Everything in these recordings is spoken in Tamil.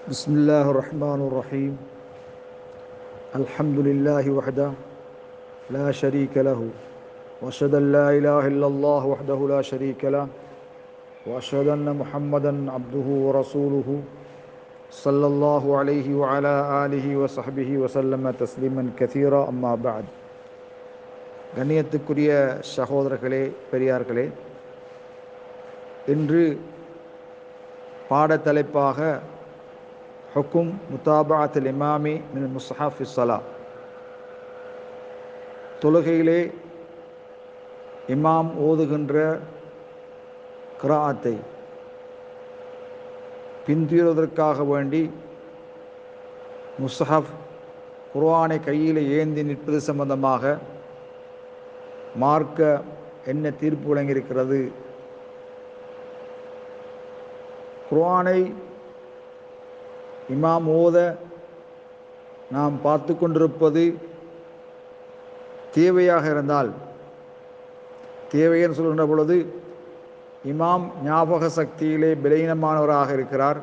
بسم الله الرحمن الرحيم الحمد لله وحده لا شريك له وأشهد أن لا إله إلا الله وحده لا شريك له وأشهد أن محمدا عبده ورسوله صلى الله عليه وعلى آله وصحبه وسلم تسليما كثيرا أما بعد கண்ணியத்துக்குரிய சகோதரர்களே பெரியார்களே, இன்று பாடத்தலைப்பாக ஹுக்கும் முத்தாபஅத்துல் இமாமி மின் முஸ்ஹாஃபி ஸலா, தொழுகையிலே இமாம் ஓதுகின்ற கிராஅத்தை பின்தொடர்வதற்காக வேண்டி முஸ்ஹாஃப் குர்ஆனை கையில் ஏந்தி நிற்பது சம்பந்தமாக மார்க்க என்ன தீர்ப்பு வழங்கியிருக்கிறது? குர்ஆனை இமாம் ஓத நாம் பார்த்து கொண்டிருப்பது தேவையாக இருந்தால், தேவைன்னு சொல்கின்ற பொழுது இமாம் ஞாபக சக்தியிலே பலவீனமானவராக இருக்கிறார்,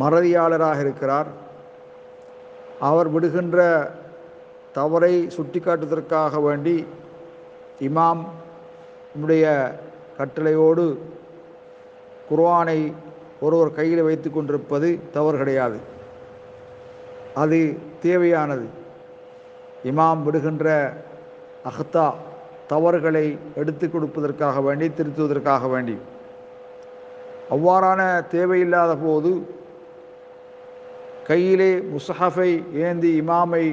மறதியாளராக இருக்கிறார், அவர் விடுகின்ற தவறை சுட்டிக்காட்டுவதற்காக வேண்டி இமாம் உடைய கட்டளையோடு குர்ஆனை ஒருவர் கையில் வைத்து கொண்டிருப்பது தவறு கிடையாது, அது தேவையானது. இமாம் விடுகின்ற அஹ்தா தவறுகளை எடுத்து கொடுப்பதற்காக வேண்டி, திருத்துவதற்காக வேண்டி. அவ்வாறான தேவையில்லாத போது கையிலே முஸ்ஹஃபை ஏந்தி இமாமை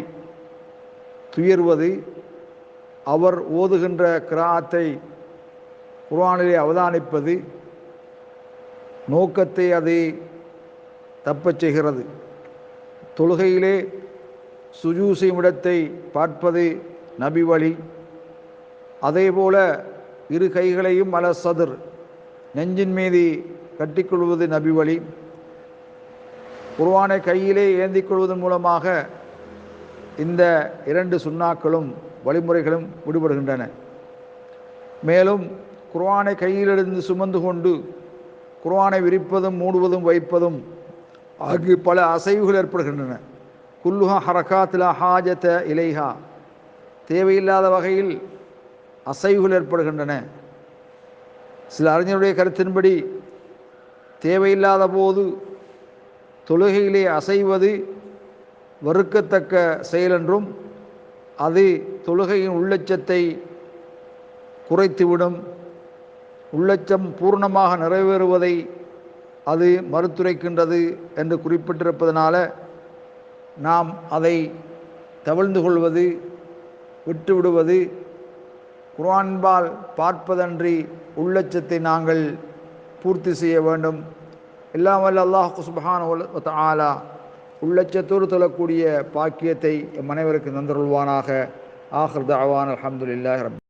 துயர்வது, அவர் ஓதுகின்ற கிராஅத்தை குர்ஆனிலே அவதானிப்பது நோக்கத்தை அதை தப்பச் செய்கிறது. தொழுகையிலே சுஜூத் செய்யும் இடத்தை பார்ப்பது நபி வழி. அதேபோல இரு கைகளையும் அல சதுர் நெஞ்சின் மீது கட்டிக்கொள்வது நபி வழி. குர்ஆனை கையிலே ஏந்திக் கொள்வதன் மூலமாக இந்த இரண்டு சுன்னாக்களும் வழிமுறைகளும் விடுபடுகின்றன. மேலும் குர்ஆனை கையிலிருந்து சுமந்து கொண்டு குர்ஆனை விரிப்பதும் மூடுவதும் வைப்பதும் ஆகிய பல அசைவுகள் ஏற்படுகின்றன. குல்லுஹா ஹரகாத் லா ஹாஜத இலைஹா, தேவையில்லாத வகையில் அசைவுகள் ஏற்படுகின்றன. சில அறிஞருடைய கருத்தின்படி தேவையில்லாத போது தொழுகையிலே அசைவது வெறுக்கத்தக்க செயலென்றும், அது தொழுகையின் உள்ளச்சத்தை குறைத்துவிடும், உள்ளச்சம் பூர்ணமாக நிறைவேறுவதை அது மறுத்துரைக்கின்றது என்று குறிப்பிட்டிருப்பதனால நாம் அதை தவிழ்ந்து கொள்வது, விட்டுவிடுவது, குர்ஆன்பால் பார்ப்பதன்றி உள்ளச்சத்தை நாங்கள் பூர்த்தி செய்ய வேண்டும். எல்லாம் வல்ல அல்லாஹ் சுப்ஹானஹு வ தஆலா உள்ளச்சத்தோடு தொழக்கூடிய பாக்கியத்தை எம் அனைவருக்கு தந்தருள்வானாக. ஆகிர் தஅவானா அல்ஹம்துலில்லாஹி ரப்பி